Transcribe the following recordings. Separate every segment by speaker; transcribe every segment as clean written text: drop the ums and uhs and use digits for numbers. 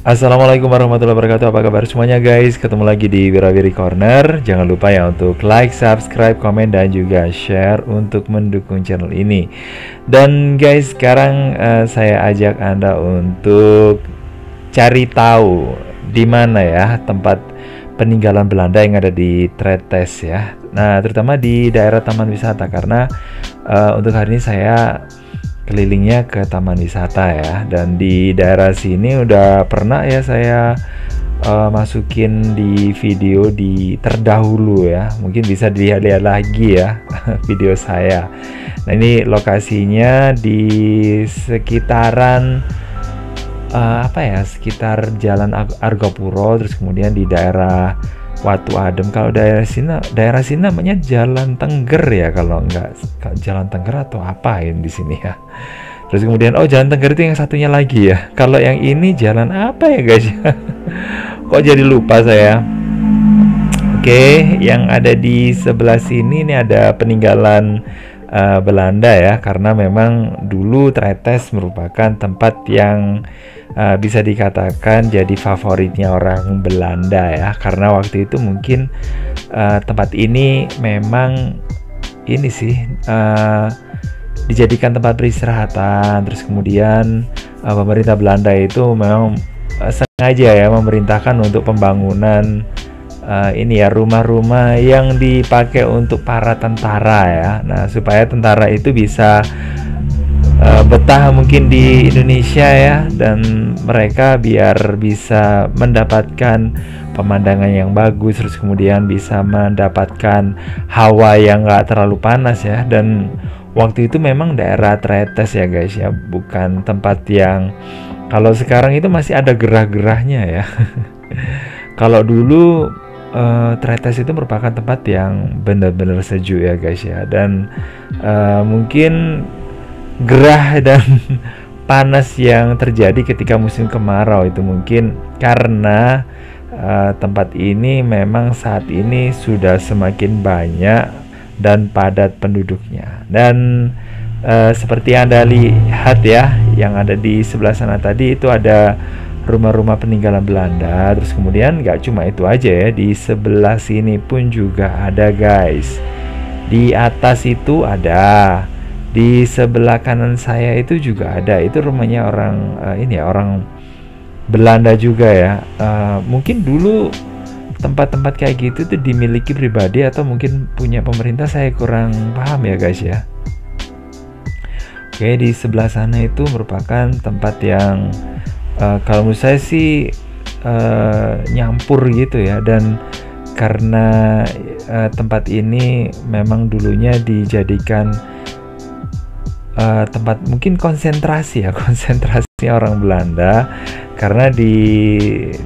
Speaker 1: Assalamualaikum warahmatullahi wabarakatuh. Apa kabar semuanya guys? Ketemu lagi di Wirawiri Corner. Jangan lupa ya untuk like, subscribe, komen, dan juga share untuk mendukung channel ini. Dan guys, sekarang saya ajak Anda untuk cari tahu di mana ya tempat peninggalan Belanda yang ada di Tretes ya. Nah, terutama di daerah Taman Wisata karena untuk hari ini saya kelilingnya ke taman wisata ya, dan di daerah sini udah pernah ya saya masukin di video di terdahulu ya, mungkin bisa dilihat-lihat lagi ya video saya. Nah, ini lokasinya di sekitaran apa ya, sekitar Jalan Argopuro, terus kemudian di daerah Watu Adem. Kalau daerah sini namanya Jalan Tengger ya, kalau enggak Jalan Tengger atau apa ini di sini ya. Terus kemudian Jalan Tengger itu yang satunya lagi ya. Kalau yang ini jalan apa ya guys? Kok jadi lupa saya. Oke, yang ada di sebelah sini ini ada peninggalan Belanda ya, karena memang dulu Tretes merupakan tempat yang bisa dikatakan jadi favoritnya orang Belanda ya, karena waktu itu mungkin tempat ini memang ini sih dijadikan tempat peristirahatan. Terus kemudian pemerintah Belanda itu memang sengaja ya memerintahkan untuk pembangunan ini ya, rumah-rumah yang dipakai untuk para tentara ya. Nah, supaya tentara itu bisa betah mungkin di Indonesia ya, dan mereka biar bisa mendapatkan pemandangan yang bagus, terus kemudian bisa mendapatkan hawa yang gak terlalu panas ya. Dan waktu itu memang daerah Tretes ya guys ya, bukan tempat yang kalau sekarang itu masih ada gerah-gerahnya ya. Kalau dulu Tretes itu merupakan tempat yang benar-benar sejuk ya guys ya, dan mungkin gerah dan panas yang terjadi ketika musim kemarau itu mungkin karena tempat ini memang saat ini sudah semakin banyak dan padat penduduknya. Dan seperti Anda lihat ya, yang ada di sebelah sana tadi itu ada rumah-rumah peninggalan Belanda. Terus kemudian nggak cuma itu aja ya, di sebelah sini pun juga ada guys. Di atas itu ada, di sebelah kanan saya itu juga ada. Itu rumahnya orang ini ya, orang Belanda juga ya. Mungkin dulu tempat-tempat kayak gitu tuh dimiliki pribadi atau mungkin punya pemerintah, saya kurang paham ya guys ya. Oke, di sebelah sana itu merupakan tempat yang kalau menurut saya sih nyampur gitu ya, dan karena tempat ini memang dulunya dijadikan tempat mungkin konsentrasi ya, konsentrasi orang Belanda, karena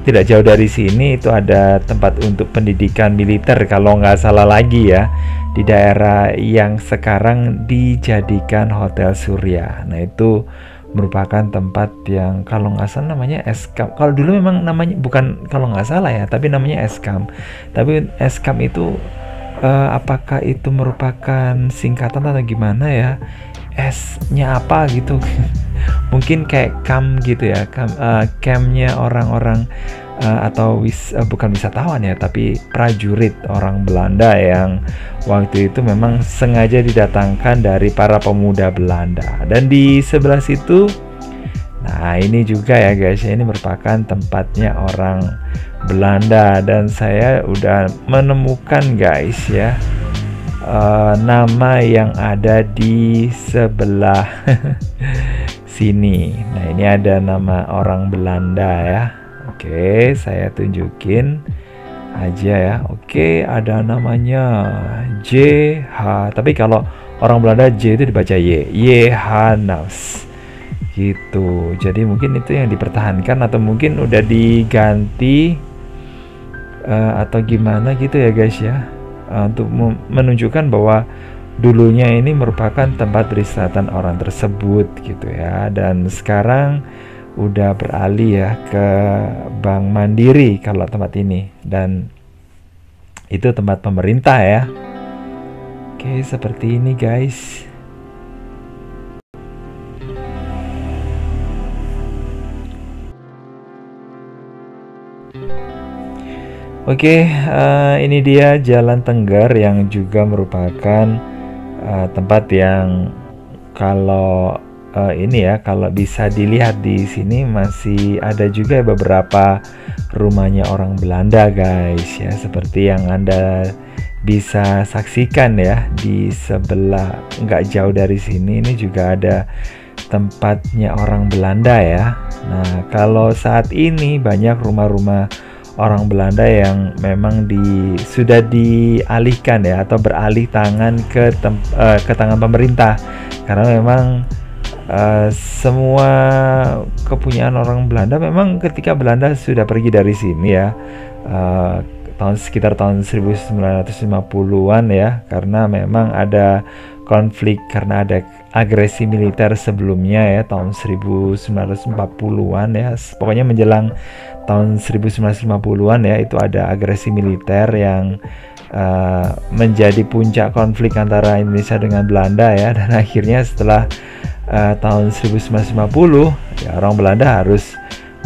Speaker 1: tidak jauh dari sini itu ada tempat untuk pendidikan militer kalau nggak salah lagi ya, di daerah yang sekarang dijadikan Hotel Surya. Nah, itu merupakan tempat yang kalau nggak salah namanya Eskam. Kalau dulu memang namanya, bukan kalau nggak salah ya, tapi namanya Eskam. Tapi Eskam itu apakah itu merupakan singkatan atau gimana ya? S-nya apa gitu? Mungkin kayak camp gitu ya, campnya orang-orang atau bukan wisatawan ya, tapi prajurit orang Belanda yang waktu itu memang sengaja didatangkan dari para pemuda Belanda. Dan di sebelah situ, nah ini juga ya guys, ini merupakan tempatnya orang Belanda, dan saya udah menemukan guys ya nama yang ada di sebelah sini. Nah, ini ada nama orang Belanda ya. Oke, saya tunjukin aja ya. Oke, ada namanya JH. Tapi kalau orang Belanda J itu dibaca Y. Johannes. Gitu. Jadi mungkin itu yang dipertahankan atau mungkin udah diganti atau gimana gitu ya guys ya. Untuk menunjukkan bahwa dulunya ini merupakan tempat peristirahatan orang tersebut gitu ya. Dan sekarang udah beralih ya ke Bank Mandiri kalau tempat ini, dan itu tempat pemerintah ya. Oke, seperti ini guys. Oke, ini dia Jalan Tengger yang juga merupakan tempat yang kalau ini ya, kalau bisa dilihat di sini masih ada juga beberapa rumahnya orang Belanda, guys ya, seperti yang Anda bisa saksikan ya di sebelah nggak jauh dari sini. Ini juga ada tempatnya orang Belanda ya. Nah, kalau saat ini banyak rumah-rumah orang Belanda yang memang sudah dialihkan ya, atau beralih tangan ke tangan pemerintah, karena memang semua kepunyaan orang Belanda memang ketika Belanda sudah pergi dari sini ya, sekitar tahun 1950-an ya, karena memang ada konflik karena ada agresi militer sebelumnya ya, tahun 1940-an ya, pokoknya menjelang tahun 1950-an ya, itu ada agresi militer yang menjadi puncak konflik antara Indonesia dengan Belanda ya, dan akhirnya setelah tahun 1950 ya, orang Belanda harus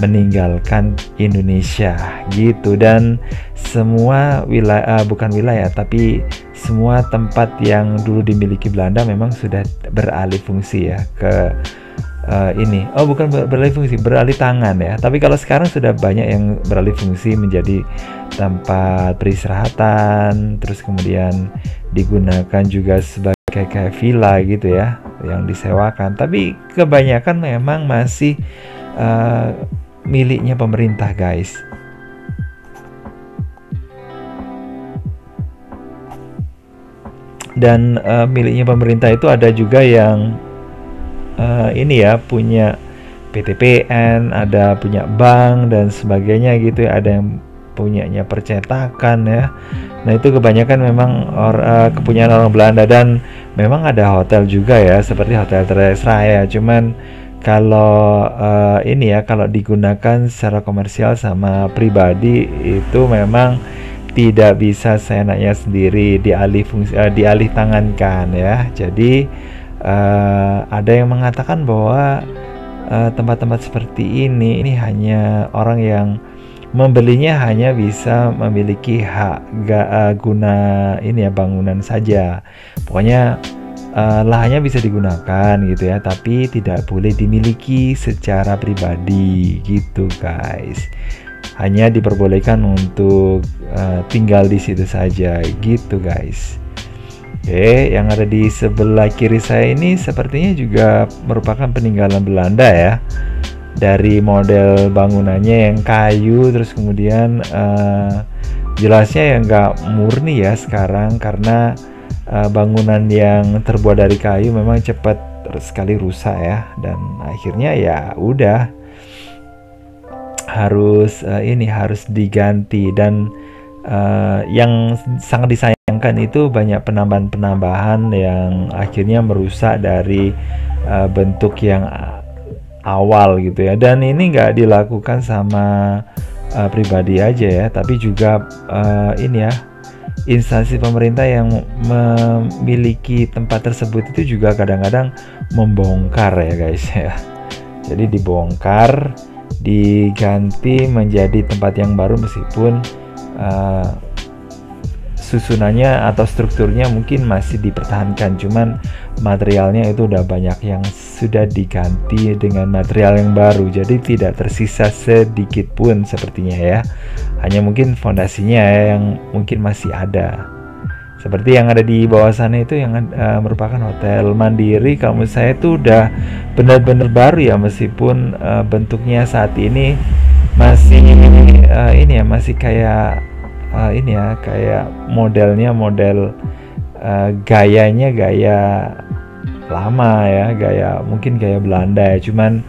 Speaker 1: meninggalkan Indonesia gitu, dan semua wilayah bukan wilayah tapi semua tempat yang dulu dimiliki Belanda memang sudah beralih fungsi ya ke ini. Oh, bukan beralih fungsi, beralih tangan ya. Tapi kalau sekarang sudah banyak yang beralih fungsi menjadi tempat peristirahatan, terus kemudian digunakan juga sebagai kayak villa gitu ya, yang disewakan. Tapi kebanyakan memang masih miliknya pemerintah, guys. Dan miliknya pemerintah itu ada juga yang ini ya, punya PTPN, ada punya bank dan sebagainya gitu ya, ada yang punyanya percetakan ya. Nah, itu kebanyakan memang kepunyaan orang Belanda, dan memang ada hotel juga ya, seperti Hotel Tresraya. Cuman kalau ini ya, kalau digunakan secara komersial sama pribadi itu memang tidak bisa seenaknya sendiri dialih tangankan ya. Jadi ada yang mengatakan bahwa tempat-tempat seperti ini hanya orang yang membelinya hanya bisa memiliki hak guna ini ya, bangunan saja. Pokoknya lahannya bisa digunakan gitu ya, tapi tidak boleh dimiliki secara pribadi gitu, guys. Hanya diperbolehkan untuk tinggal di situ saja gitu, guys. Oke, yang ada di sebelah kiri saya ini sepertinya juga merupakan peninggalan Belanda ya. Dari model bangunannya yang kayu, terus kemudian jelasnya yang nggak murni ya sekarang, karena bangunan yang terbuat dari kayu memang cepat sekali rusak ya, dan akhirnya ya udah harus harus diganti. Dan yang sangat disayangkan itu banyak penambahan-penambahan yang akhirnya merusak dari bentuk yang awal gitu ya. Dan ini nggak dilakukan sama pribadi aja ya, tapi juga ini ya, instansi pemerintah yang memiliki tempat tersebut itu juga kadang-kadang membongkar ya, guys ya. Jadi dibongkar, diganti menjadi tempat yang baru, meskipun susunannya atau strukturnya mungkin masih dipertahankan, cuman materialnya itu udah banyak yang sudah diganti dengan material yang baru, jadi tidak tersisa sedikit pun sepertinya ya. Hanya mungkin fondasinya yang mungkin masih ada, seperti yang ada di bawah sana itu yang merupakan Hotel Mandiri. Kalau menurut saya itu udah benar-benar baru ya, meskipun bentuknya saat ini masih ini ya, masih kayak ini ya, kayak modelnya gayanya gaya lama ya, mungkin gaya Belanda ya, cuman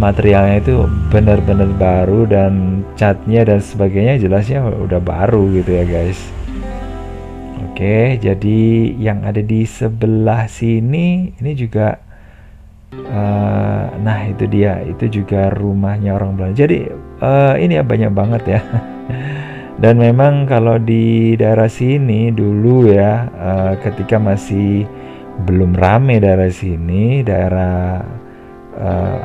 Speaker 1: materialnya itu benar-benar baru, dan catnya dan sebagainya jelasnya udah baru gitu ya, guys. Oke, jadi yang ada di sebelah sini ini juga nah itu dia, itu juga rumahnya orang Belanda. Jadi ini ya, banyak banget ya. Dan memang kalau di daerah sini dulu ya, ketika masih belum rame daerah sini,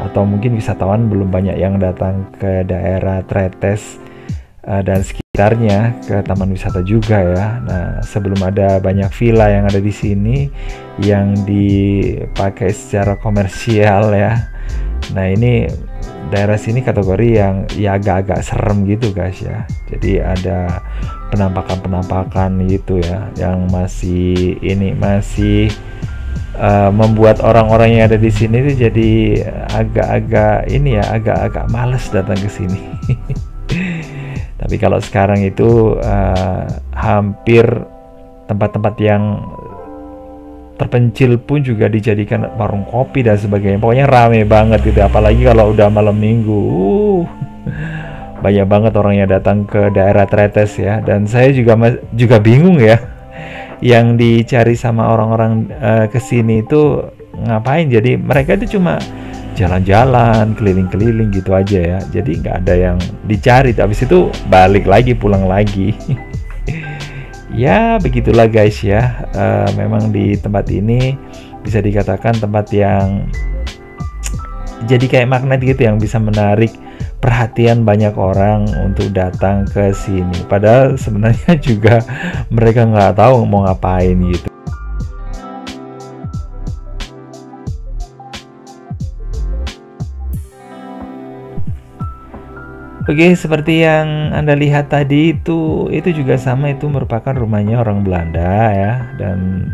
Speaker 1: atau mungkin wisatawan belum banyak yang datang ke daerah Tretes dan sekitarnya, ke taman wisata juga ya. Nah, sebelum ada banyak villa yang ada di sini yang dipakai secara komersial ya. Nah, ini daerah sini kategori yang ya agak-agak serem gitu guys ya. Jadi ada penampakan-penampakan gitu ya yang masih membuat orang-orang yang ada di sini tuh jadi agak-agak agak-agak males datang ke sini. Tapi kalau sekarang itu hampir tempat-tempat yang terpencil pun juga dijadikan warung kopi dan sebagainya. Pokoknya rame banget gitu, apalagi kalau udah malam minggu. Banyak banget orang yang datang ke daerah Tretes ya. Dan saya juga bingung ya, yang dicari sama orang-orang kesini itu ngapain. Jadi mereka itu cuma jalan-jalan, keliling-keliling gitu aja ya. Jadi nggak ada yang dicari. Habis itu balik lagi, pulang lagi. Ya begitulah guys ya. Memang di tempat ini bisa dikatakan tempat yang jadi kayak magnet gitu, yang bisa menarik perhatian banyak orang untuk datang ke sini. Padahal sebenarnya juga mereka nggak tahu mau ngapain gitu. Oke, seperti yang Anda lihat tadi itu juga sama, itu merupakan rumahnya orang Belanda ya, dan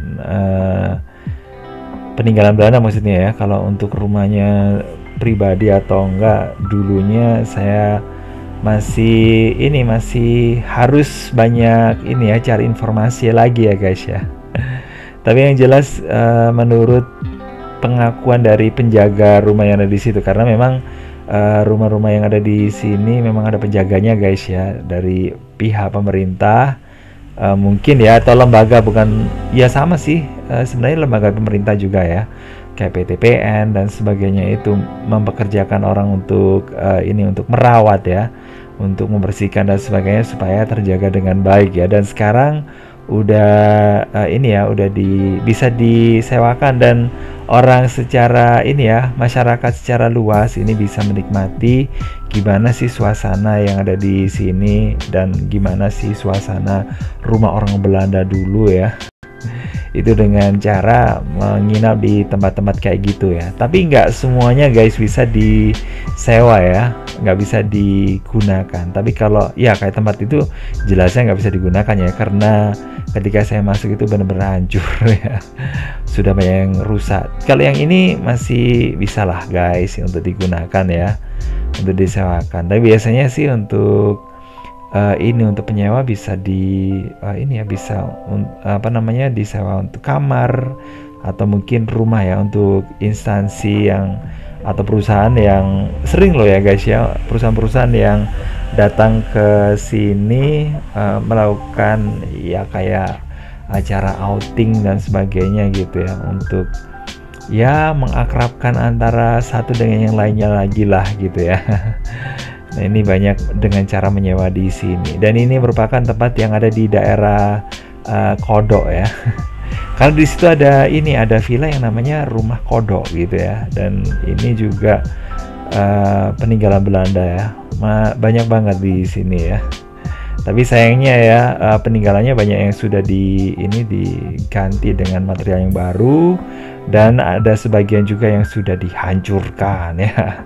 Speaker 1: peninggalan Belanda maksudnya ya. Kalau untuk rumahnya pribadi atau enggak, dulunya saya masih harus banyak cari informasi lagi ya guys ya. Tapi yang jelas menurut pengakuan dari penjaga rumah yang ada di situ, karena memang rumah-rumah yang ada di sini memang ada penjaganya guys ya, dari pihak pemerintah mungkin ya, atau lembaga, bukan ya sama sih sebenarnya lembaga pemerintah juga ya, kayak PTPN dan sebagainya, itu mempekerjakan orang untuk untuk merawat ya, untuk membersihkan dan sebagainya supaya terjaga dengan baik ya. Dan sekarang udah bisa disewakan, dan orang secara masyarakat secara luas ini bisa menikmati gimana sih suasana yang ada di sini, dan gimana sih suasana rumah orang Belanda dulu ya. Itu dengan cara menginap di tempat-tempat kayak gitu ya. Tapi nggak semuanya guys bisa disewa ya, nggak bisa digunakan. Tapi kalau ya kayak tempat itu jelasnya nggak bisa digunakan ya, karena ketika saya masuk itu benar-benar hancur ya, sudah banyak yang rusak. Kalau yang ini masih bisa lah guys untuk digunakan ya, untuk disewakan. Tapi biasanya sih untuk untuk penyewa bisa disewa untuk kamar, atau mungkin rumah ya, untuk instansi yang atau perusahaan yang sering loh ya guys ya, perusahaan-perusahaan yang datang ke sini melakukan ya kayak acara outing dan sebagainya gitu ya, untuk ya mengakrabkan antara satu dengan yang lainnya lagi lah gitu ya. Nah, ini banyak dengan cara menyewa di sini, dan ini merupakan tempat yang ada di daerah Kodok ya. Karena di situ ada villa yang namanya Rumah Kodok gitu ya, dan ini juga peninggalan Belanda ya. Banyak banget di sini ya. Tapi sayangnya ya peninggalannya banyak yang sudah diganti dengan material yang baru, dan ada sebagian juga yang sudah dihancurkan ya.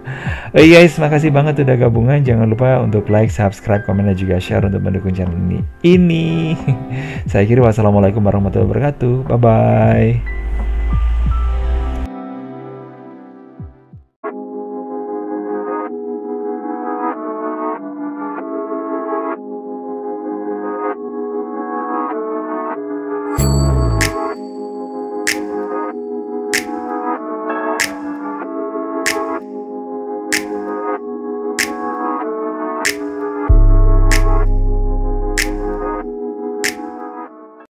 Speaker 1: Oke guys, makasih banget udah gabungan. Jangan lupa untuk like, subscribe, komen, dan juga share untuk mendukung channel ini. Saya akhiri, wassalamualaikum warahmatullahi wabarakatuh. Bye bye.